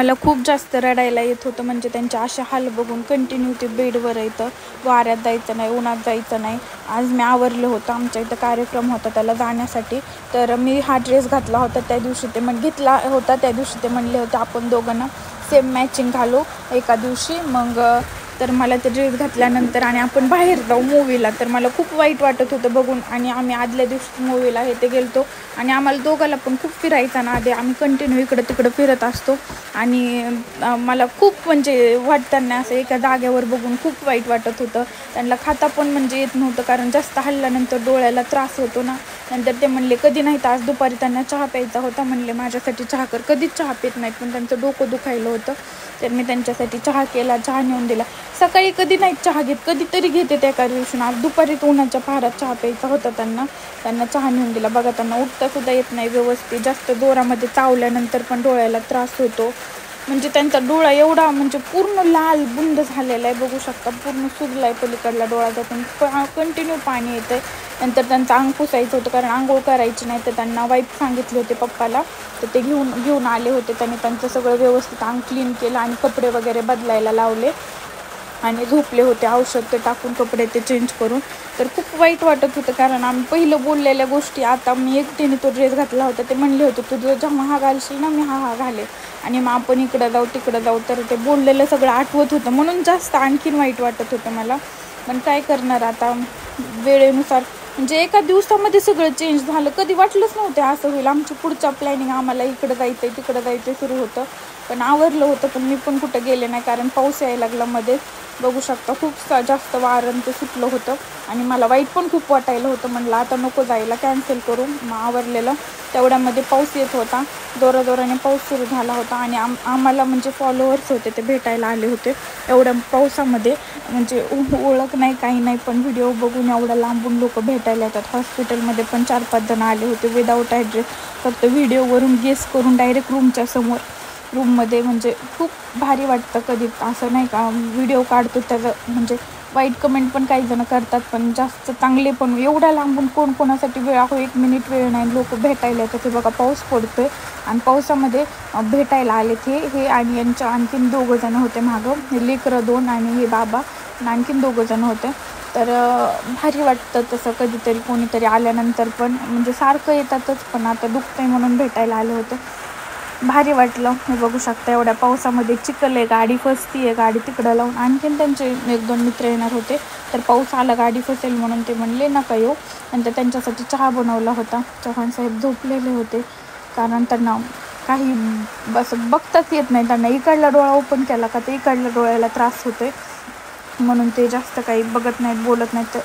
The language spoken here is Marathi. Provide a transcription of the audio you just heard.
मला खूप जास्त रडायला येत होतं, म्हणजे त्यांचे असे हाल बघून. कंटिन्यू ते बेडवर येतं, वाऱ्यात जायचं नाही, उन्हात जायचं नाही. आज मी आवरलं होतं, आमच्या इथं कार्यक्रम होता त्याला जाण्यासाठी, तर मी हा ड्रेस घातला होता त्या दिवशी. ते घेतला होता त्या दिवशी ते म्हणले होते आपण दोघांना सेम मॅचिंग घालू एका दिवशी. मग तर मला ते ड्रेस घातल्यानंतर आणि आपण बाहेर जाऊ मूवीला, तर मला खूप वाईट वाटत होतं बघून. आणि आम्ही आदल्या दिवशी मूवीला हे ते गेलतो आणि आम्हाला दोघाला पण खूप फिरायचं ना, आधी आम्ही कंटिन्यू इकडं तिकडं फिरत असतो. आणि मला खूप म्हणजे वाटताना असं एका जागेवर बघून खूप वाईट वाटत होतं. त्यांना खाता पण म्हणजे येत नव्हतं, कारण जास्त हल्ल्यानंतर डोळ्याला त्रास होतो ना. नंतर ते म्हणले कधी नाही, तर आज दुपारी त्यांना चहा प्यायचा होता, म्हणले माझ्यासाठी चहा कर. कधीच चहा पित नाहीत, पण त्यांचं डोकं दुखायलं होतं, तर मी त्यांच्यासाठी चहा केला, चहा नेऊन दिला. सकाळी कधी नाही चहा घेत, कधीतरी घेते त्या एका दिवशी. आज दुपारी उन्हाच्या पहारात चहा प्यायचा होता त्यांना चहा नेऊन दिला. बघा, त्यांना उठता सुद्धा येत नाही व्यवस्थित, जास्त जोरामध्ये चावल्यानंतर पण डोळ्याला त्रास होतो. म्हणजे त्यांचा डोळा एवढा म्हणजे पूर्ण लाल बुंद झालेला आहे, बघू शकता, पूर्ण सुजला आहे पलीकडला डोळा, त्यातून कंटिन्यू पाणी येतं आहे. नंतर त्यांचं अंग पुसायचं होतं, कारण आंघोळ करायची नाही, तर त्यांना वाईप सांगितले होते पप्पाला, तर ते घेऊन आले होते. त्यांनी त्यांचं सगळं व्यवस्थित अंग क्लीन केलं आणि कपडे वगैरे बदलायला लावले आणि झोपले होते, औषध ते टाकून कपडे ते चेंज करून. तर खूप वाईट वाटत होतं, कारण आम्ही पहिलं बोललेल्या गोष्टी आता मी एकटीने तो ड्रेस घातला होता. ते म्हणले होते तुझं जेव्हा हा घालशील ना, मी हा घाले आणि मग आपण इकडं जाऊ तिकडं जाऊ. तर ते बोललेलं सगळं आठवत होतं, म्हणून जास्त आणखीन वाईट वाटत होतं मला. पण काय करणार आता, वेळेनुसार म्हणजे एका दिवसामध्ये सगळं चेंज झालं. कधी वाटलंच नव्हतं असं होईल. आमची पुढच्या प्लॅनिंग आम्हाला इकडं जायचं आहे तिकडं जायचं सुरू होतं, पण आवरलं होतं. पण मी पण कुठं गेले नाही, कारण पाऊस यायला लागला मध्ये, बघू शकता. खूप जास्त वारं ते सुटलं होतं आणि मला वाईट पण खूप वाटायला होतं. म्हणलं आता नको जायला, कॅन्सल करून. मग आवरलेलं तेवढ्यामध्ये पाऊस येत होता, जोराजोराने पाऊस सुरू झाला होता. आणि आम्हाला म्हणजे फॉलोअर्स होते, ते भेटायला आले होते एवढ्या पावसामध्ये. म्हणजे ओळख नाही काही नाही, पण व्हिडिओ बघून एवढ्या लांबून लोक भेटायला येतात. हॉस्पिटलमध्ये पण 4-5 जण आले होते विदाऊट ॲड्रेस, फक्त व्हिडिओवरून गेस करून डायरेक्ट रूमच्या समोर रूममध्ये. म्हणजे खूप भारी वाटतं कधी असं नाही का, व्हिडिओ काढतो त्याचं म्हणजे वाईट कमेंट पण काही जण करतात, पण जास्त चांगले पण. एवढ्या लांबून कोण कोणासाठी वेळ आहे, 1 मिनिट वेळ नाही, लोक भेटायला येतात. ते बघा पाऊस पडतोय आणि पावसामध्ये भेटायला आले हे आणि यांच्या आणखीन 2 जण होते मागं, लेकरं 2 आणि हे बाबा आणि आणखीन 2 जण होते. तर भारी वाटतं तसं कधीतरी कोणीतरी आल्यानंतर पण. म्हणजे सारखं येतातच, पण आता दुखतंय म्हणून भेटायला आले होते, भारी वाटलं. हे बघू शकता एवढ्या पावसामध्ये चिखल आहे, गाडी फसती आहे, गाडी तिकडं लावून. आणखीन त्यांचे 1-2 मित्र येणार होते, तर पाऊस आला गाडी फसेल म्हणून ते म्हणले नका येऊ. नंतर त्यांच्यासाठी चहा बनवला होता. चव्हाणसाहेब झोपलेले होते, कारण त्यांना काही असं बघताच येत नाही. त्यांना इकडला डोळा ओपन केला का ते इकडल्या डोळ्याला त्रास होतोय, म्हणून ते जास्त काही बघत नाहीत, बोलत नाहीत.